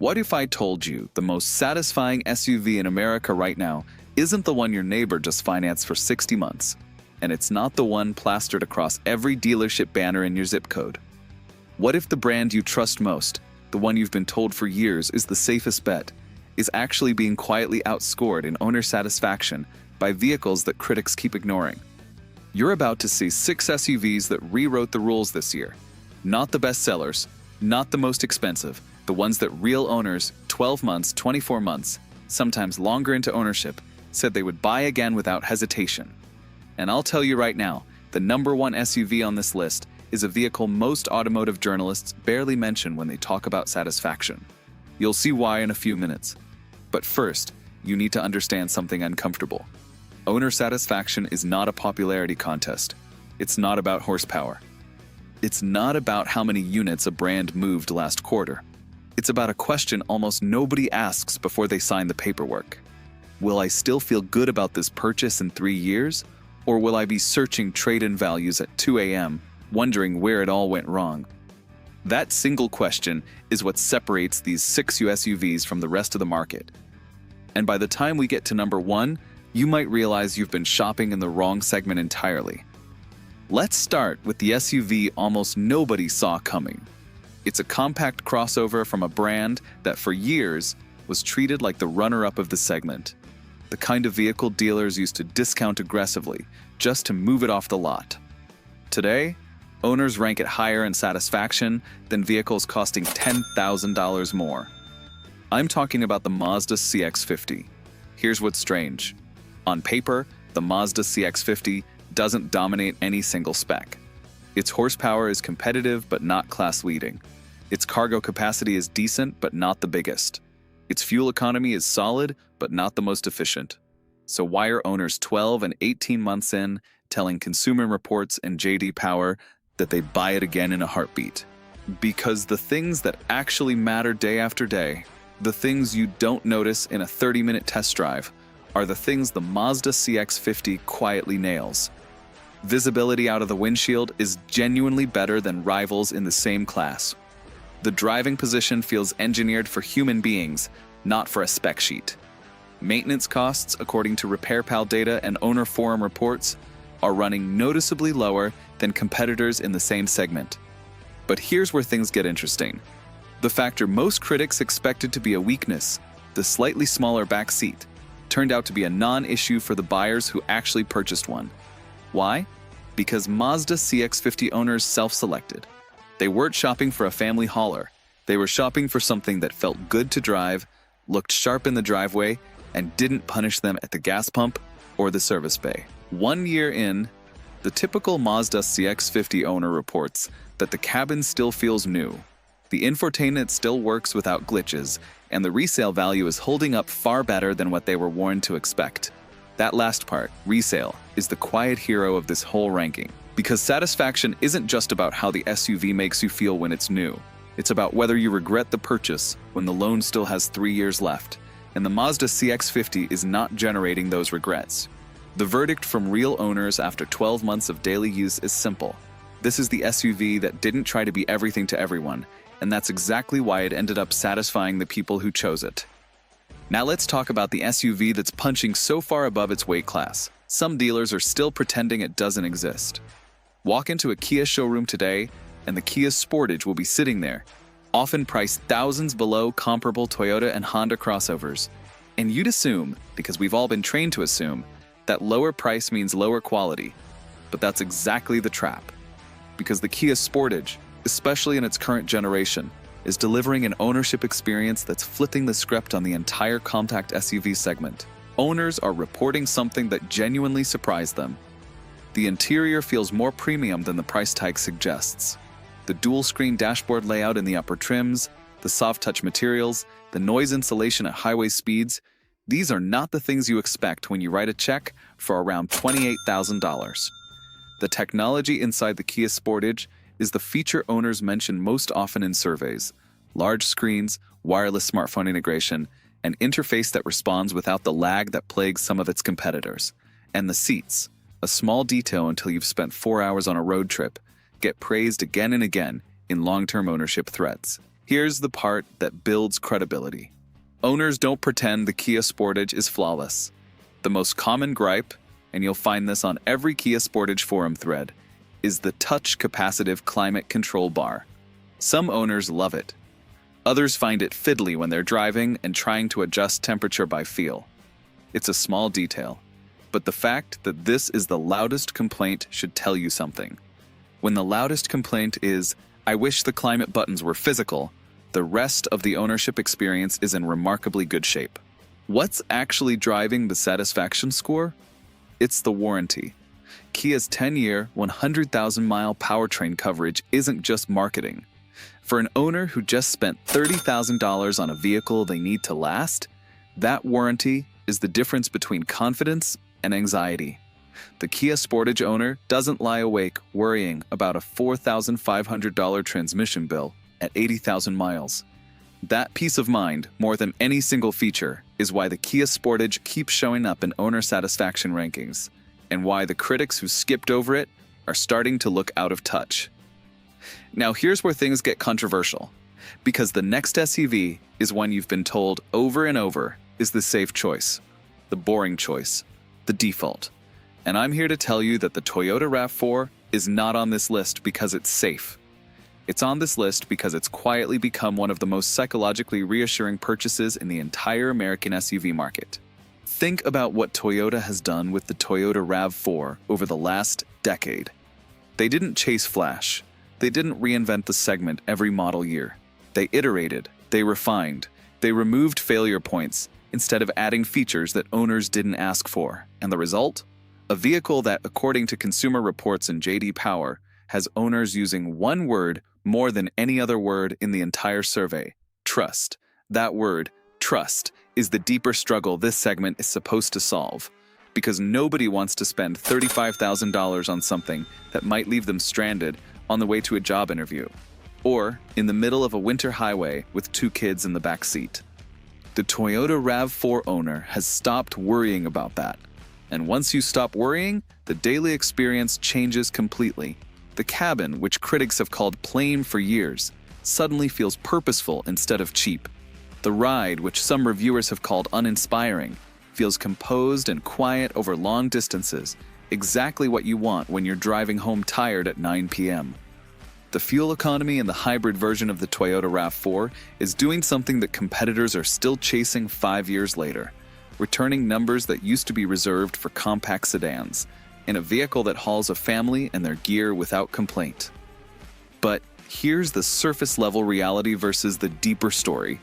What if I told you the most satisfying SUV in America right now isn't the one your neighbor just financed for 60 months, and it's not the one plastered across every dealership banner in your zip code? What if the brand you trust most, the one you've been told for years is the safest bet, is actually being quietly outscored in owner satisfaction by vehicles that critics keep ignoring? You're about to see 6 SUVs that rewrote the rules this year. Not the best sellers, not the most expensive, the ones that real owners, 12 months, 24 months, sometimes longer into ownership, said they would buy again without hesitation. And I'll tell you right now, the number 1 SUV on this list is a vehicle most automotive journalists barely mention when they talk about satisfaction. You'll see why in a few minutes. But first, you need to understand something uncomfortable. Owner satisfaction is not a popularity contest. It's not about horsepower. It's not about how many units a brand moved last quarter. It's about a question almost nobody asks before they sign the paperwork. Will I still feel good about this purchase in 3 years? Or will I be searching trade-in values at 2 a.m., wondering where it all went wrong? That single question is what separates these 6 SUVs from the rest of the market. And by the time we get to number 1, you might realize you've been shopping in the wrong segment entirely. Let's start with the SUV almost nobody saw coming. It's a compact crossover from a brand that for years was treated like the runner-up of the segment. The kind of vehicle dealers used to discount aggressively just to move it off the lot. Today, owners rank it higher in satisfaction than vehicles costing $10,000 more. I'm talking about the Mazda CX-50. Here's what's strange. On paper, the Mazda CX-50 doesn't dominate any single spec. Its horsepower is competitive but not class-leading. Its cargo capacity is decent but not the biggest. Its fuel economy is solid but not the most efficient. So why are owners 12 and 18 months in telling Consumer Reports and J.D. Power that they buy it again in a heartbeat? Because the things that actually matter day after day, the things you don't notice in a 30-minute test drive, are the things the Mazda CX-50 quietly nails. Visibility out of the windshield is genuinely better than rivals in the same class. The driving position feels engineered for human beings, not for a spec sheet. Maintenance costs, according to RepairPal data and owner forum reports, are running noticeably lower than competitors in the same segment. But here's where things get interesting. The factor most critics expected to be a weakness, the slightly smaller back seat, turned out to be a non-issue for the buyers who actually purchased one. Why? Because Mazda CX-50 owners self-selected. They weren't shopping for a family hauler. They were shopping for something that felt good to drive, looked sharp in the driveway, and didn't punish them at the gas pump or the service bay. 1 year in, the typical Mazda CX-50 owner reports that the cabin still feels new. The infotainment still works without glitches, and the resale value is holding up far better than what they were warned to expect. That last part, resale, is the quiet hero of this whole ranking. Because satisfaction isn't just about how the SUV makes you feel when it's new. It's about whether you regret the purchase when the loan still has 3 years left. And the Mazda CX-50 is not generating those regrets. The verdict from real owners after 12 months of daily use is simple. This is the SUV that didn't try to be everything to everyone, and that's exactly why it ended up satisfying the people who chose it. Now let's talk about the SUV that's punching so far above its weight class. Some dealers are still pretending it doesn't exist. Walk into a Kia showroom today, and the Kia Sportage will be sitting there, often priced thousands below comparable Toyota and Honda crossovers. And you'd assume, because we've all been trained to assume, that lower price means lower quality. But that's exactly the trap. Because the Kia Sportage, especially in its current generation, is delivering an ownership experience that's flipping the script on the entire compact SUV segment. Owners are reporting something that genuinely surprised them. The interior feels more premium than the price tag suggests. The dual-screen dashboard layout in the upper trims, the soft-touch materials, the noise insulation at highway speeds, these are not the things you expect when you write a check for around $28,000. The technology inside the Kia Sportage is the feature owners mention most often in surveys: large screens, wireless smartphone integration, an interface that responds without the lag that plagues some of its competitors. And the seats, a small detail until you've spent 4 hours on a road trip, get praised again and again in long-term ownership threads. Here's the part that builds credibility. Owners don't pretend the Kia Sportage is flawless. The most common gripe, and you'll find this on every Kia Sportage forum thread, is the touch capacitive climate control bar. Some owners love it. Others find it fiddly when they're driving and trying to adjust temperature by feel. It's a small detail, but the fact that this is the loudest complaint should tell you something. When the loudest complaint is, "I wish the climate buttons were physical," the rest of the ownership experience is in remarkably good shape. What's actually driving the satisfaction score? It's the warranty. Kia's 10-year, 100,000-mile powertrain coverage isn't just marketing. For an owner who just spent $30,000 on a vehicle they need to last, that warranty is the difference between confidence and anxiety. The Kia Sportage owner doesn't lie awake worrying about a $4,500 transmission bill at 80,000 miles. That peace of mind, more than any single feature, is why the Kia Sportage keeps showing up in owner satisfaction rankings, and why the critics who skipped over it are starting to look out of touch. Now here's where things get controversial, because the next SUV is one you've been told over and over is the safe choice, the boring choice, the default. And I'm here to tell you that the Toyota RAV4 is not on this list because it's safe. It's on this list because it's quietly become one of the most psychologically reassuring purchases in the entire American SUV market. Think about what Toyota has done with the Toyota RAV4 over the last decade. They didn't chase flash. They didn't reinvent the segment every model year. They iterated, they refined, they removed failure points instead of adding features that owners didn't ask for. And the result? A vehicle that, according to Consumer Reports and J.D. Power, has owners using one word more than any other word in the entire survey: trust. That word, trust, is the deeper struggle this segment is supposed to solve, because nobody wants to spend $35,000 on something that might leave them stranded on the way to a job interview, or in the middle of a winter highway with 2 kids in the back seat. The Toyota RAV4 owner has stopped worrying about that. And once you stop worrying, the daily experience changes completely. The cabin, which critics have called plain for years, suddenly feels purposeful instead of cheap. The ride, which some reviewers have called uninspiring, feels composed and quiet over long distances, exactly what you want when you're driving home tired at 9 p.m. The fuel economy in the hybrid version of the Toyota RAV4 is doing something that competitors are still chasing 5 years later, returning numbers that used to be reserved for compact sedans, in a vehicle that hauls a family and their gear without complaint. But here's the surface-level reality versus the deeper story.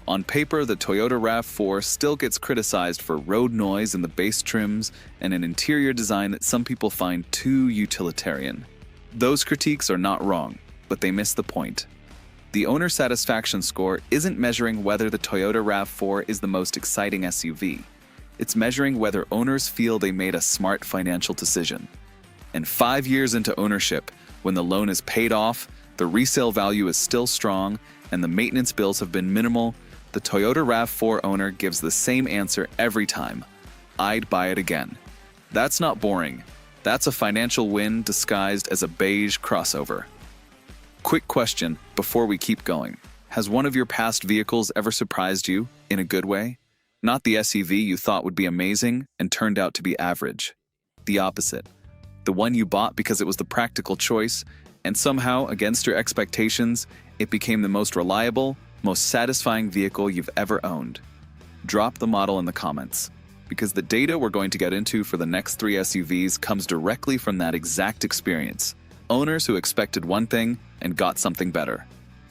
On paper, the Toyota RAV4 still gets criticized for road noise in the base trims and an interior design that some people find too utilitarian. Those critiques are not wrong, but they miss the point. The owner satisfaction score isn't measuring whether the Toyota RAV4 is the most exciting SUV. It's measuring whether owners feel they made a smart financial decision. And 5 years into ownership, when the loan is paid off, the resale value is still strong, and the maintenance bills have been minimal, the Toyota RAV4 owner gives the same answer every time: "I'd buy it again." That's not boring. That's a financial win disguised as a beige crossover. Quick question before we keep going. Has one of your past vehicles ever surprised you, in a good way? Not the SUV you thought would be amazing and turned out to be average. The opposite. The one you bought because it was the practical choice, and somehow, against your expectations, it became the most reliable, most satisfying vehicle you've ever owned. Drop the model in the comments, because the data we're going to get into for the next 3 SUVs comes directly from that exact experience. Owners who expected one thing and got something better.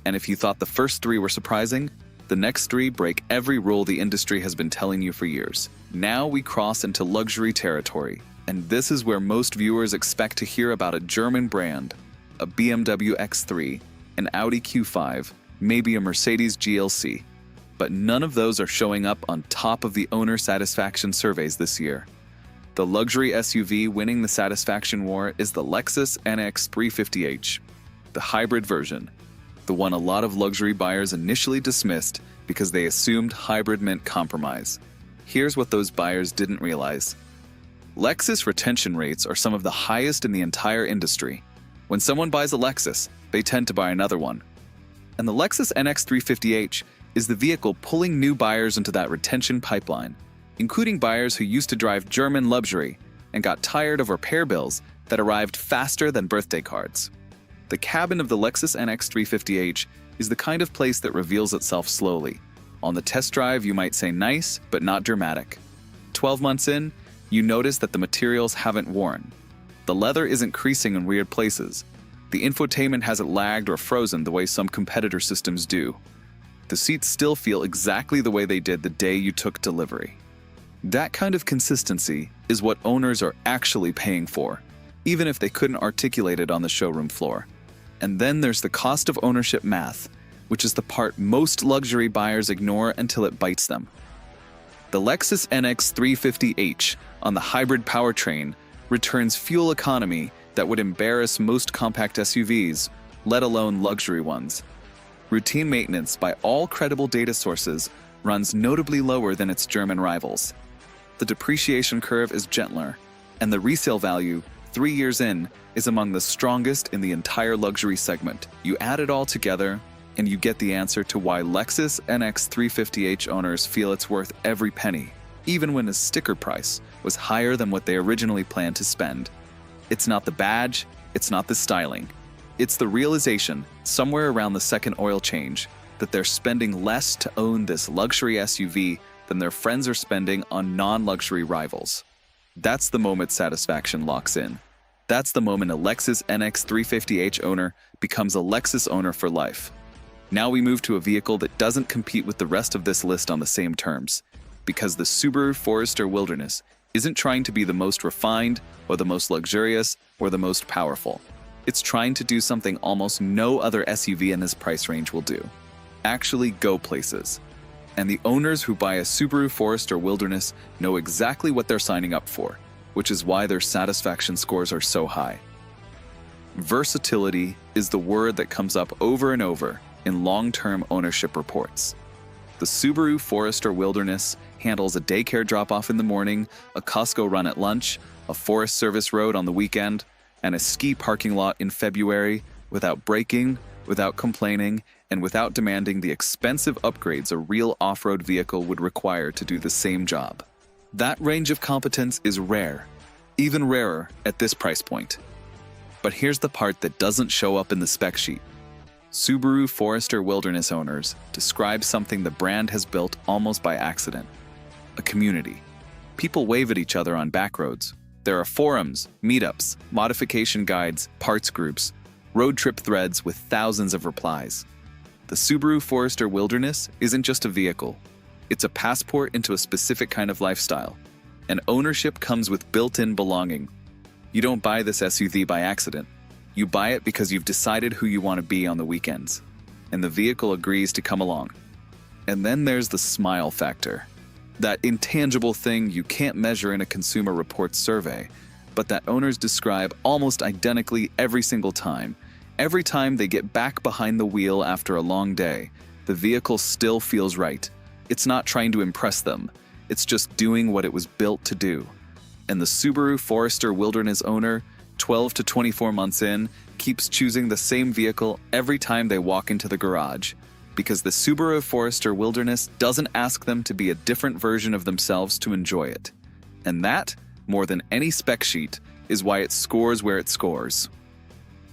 And if you thought the first 3 were surprising, the next 3 break every rule the industry has been telling you for years. Now we cross into luxury territory, and this is where most viewers expect to hear about a German brand, a BMW X3, an Audi Q5, maybe a Mercedes GLC. But none of those are showing up on top of the owner satisfaction surveys this year. The luxury SUV winning the satisfaction war is the Lexus NX 350h, the hybrid version, the one a lot of luxury buyers initially dismissed because they assumed hybrid meant compromise. Here's what those buyers didn't realize. Lexus retention rates are some of the highest in the entire industry. When someone buys a Lexus, they tend to buy another one. And the Lexus NX 350h is the vehicle pulling new buyers into that retention pipeline, including buyers who used to drive German luxury and got tired of repair bills that arrived faster than birthday cards. The cabin of the Lexus NX 350h is the kind of place that reveals itself slowly. On the test drive, you might say nice, but not dramatic. 12 months in, you notice that the materials haven't worn. The leather isn't creasing in weird places. The infotainment hasn't lagged or frozen the way some competitor systems do. The seats still feel exactly the way they did the day you took delivery. That kind of consistency is what owners are actually paying for, even if they couldn't articulate it on the showroom floor. And then there's the cost of ownership math, which is the part most luxury buyers ignore until it bites them. The Lexus NX 350h on the hybrid powertrain returns fuel economy that would embarrass most compact SUVs, let alone luxury ones. Routine maintenance by all credible data sources runs notably lower than its German rivals. The depreciation curve is gentler, and the resale value, 3 years in, is among the strongest in the entire luxury segment. You add it all together, and you get the answer to why Lexus NX 350h owners feel it's worth every penny, even when the sticker price was higher than what they originally planned to spend. It's not the badge, it's not the styling. It's the realization, somewhere around the second oil change, that they're spending less to own this luxury SUV than their friends are spending on non-luxury rivals. That's the moment satisfaction locks in. That's the moment a Lexus NX 350h owner becomes a Lexus owner for life. Now we move to a vehicle that doesn't compete with the rest of this list on the same terms, because the Subaru Forester Wilderness isn't trying to be the most refined, or the most luxurious, or the most powerful. It's trying to do something almost no other SUV in this price range will do. Actually go places. And the owners who buy a Subaru Forester Wilderness know exactly what they're signing up for, which is why their satisfaction scores are so high. Versatility is the word that comes up over and over in long-term ownership reports. The Subaru Forester Wilderness handles a daycare drop-off in the morning, a Costco run at lunch, a Forest Service road on the weekend, and a ski parking lot in February without braking, without complaining, and without demanding the expensive upgrades a real off-road vehicle would require to do the same job. That range of competence is rare, even rarer at this price point. But here's the part that doesn't show up in the spec sheet. Subaru Forester Wilderness owners describe something the brand has built almost by accident: a community. People wave at each other on back roads. There are forums, meetups, modification guides, parts groups, road trip threads with thousands of replies. The Subaru Forester Wilderness isn't just a vehicle. It's a passport into a specific kind of lifestyle. And ownership comes with built-in belonging. You don't buy this SUV by accident. You buy it because you've decided who you want to be on the weekends. And the vehicle agrees to come along. And then there's the smile factor. That intangible thing you can't measure in a Consumer Reports survey, but that owners describe almost identically every single time. Every time they get back behind the wheel after a long day, the vehicle still feels right. It's not trying to impress them. It's just doing what it was built to do. And the Subaru Forester Wilderness owner, 12 to 24 months in, keeps choosing the same vehicle every time they walk into the garage, because the Subaru Forester Wilderness doesn't ask them to be a different version of themselves to enjoy it. And that, more than any spec sheet, is why it scores where it scores.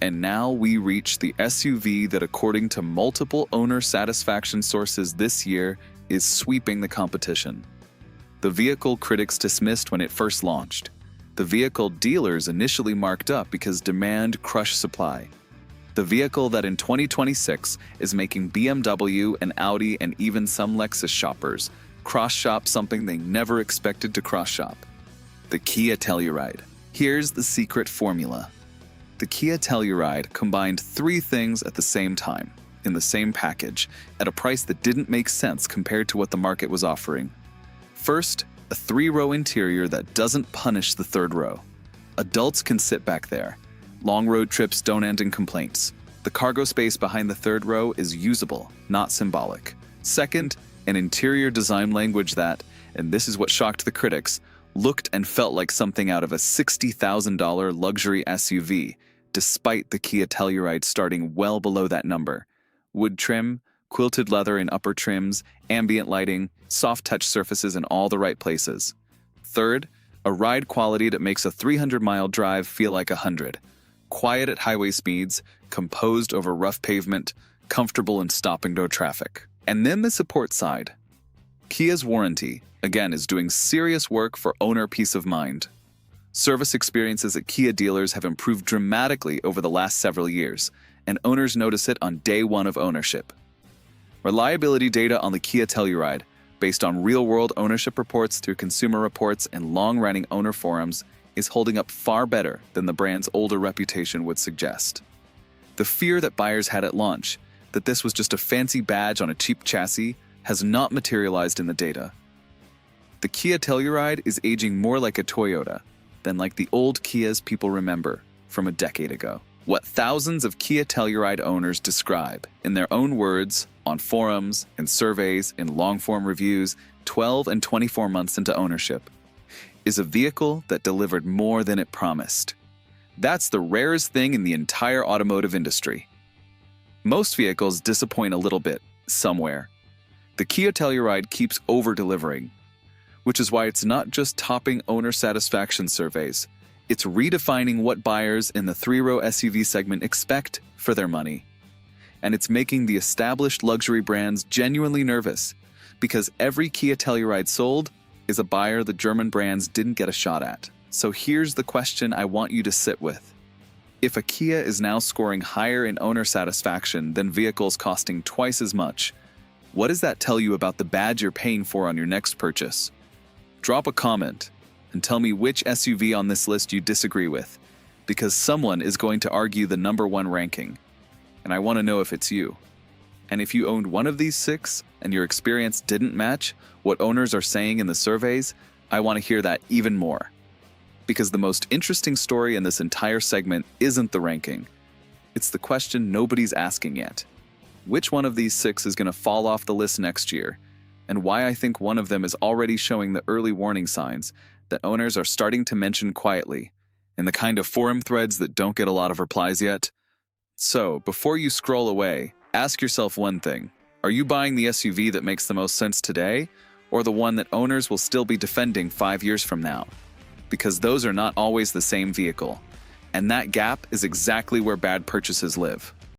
And now we reach the SUV that, according to multiple owner satisfaction sources this year, is sweeping the competition. The vehicle critics dismissed when it first launched. The vehicle dealers initially marked up because demand crushed supply. The vehicle that in 2026 is making BMW and Audi and even some Lexus shoppers cross-shop something they never expected to cross-shop: the Kia Telluride. Here's the secret formula. The Kia Telluride combined 3 things at the same time, in the same package, at a price that didn't make sense compared to what the market was offering. First, a 3-row interior that doesn't punish the 3rd row. Adults can sit back there. Long road trips don't end in complaints. The cargo space behind the 3rd row is usable, not symbolic. Second, an interior design language that, and this is what shocked the critics, looked and felt like something out of a $60,000 luxury SUV, despite the Kia Telluride starting well below that number. wood trim, quilted leather in upper trims, ambient lighting, soft touch surfaces in all the right places. Third, a ride quality that makes a 300-mile drive feel like 100. Quiet at highway speeds, composed over rough pavement, comfortable in stop-and-go traffic. And then the support side. Kia's warranty, again, is doing serious work for owner peace of mind. Service experiences at Kia dealers have improved dramatically over the last several years, and owners notice it on day one of ownership. Reliability data on the Kia Telluride, based on real-world ownership reports through Consumer Reports and long-running owner forums, is holding up far better than the brand's older reputation would suggest. The fear that buyers had at launch, that this was just a fancy badge on a cheap chassis, has not materialized in the data. The Kia Telluride is aging more like a Toyota than like the old Kias people remember from a decade ago. What thousands of Kia Telluride owners describe, in their own words, on forums, in surveys, in long-form reviews, 12 and 24 months into ownership, is a vehicle that delivered more than it promised. That's the rarest thing in the entire automotive industry. Most vehicles disappoint a little bit, somewhere. The Kia Telluride keeps over-delivering, which is why it's not just topping owner satisfaction surveys. It's redefining what buyers in the three-row SUV segment expect for their money. And it's making the established luxury brands genuinely nervous, because every Kia Telluride sold is a buyer the German brands didn't get a shot at. So here's the question I want you to sit with. If a Kia is now scoring higher in owner satisfaction than vehicles costing twice as much, what does that tell you about the badge you're paying for on your next purchase? Drop a comment and tell me which SUV on this list you disagree with, because someone is going to argue the number one ranking. And I want to know if it's you. And if you owned one of these 6 and your experience didn't match what owners are saying in the surveys, I want to hear that even more. Because the most interesting story in this entire segment isn't the ranking. It's the question nobody's asking yet. Which one of these 6 is going to fall off the list next year? And why I think one of them is already showing the early warning signs that owners are starting to mention quietly, in the kind of forum threads that don't get a lot of replies yet. So, before you scroll away, ask yourself one thing. Are you buying the SUV that makes the most sense today, or the one that owners will still be defending 5 years from now? Because those are not always the same vehicle. And that gap is exactly where bad purchases live.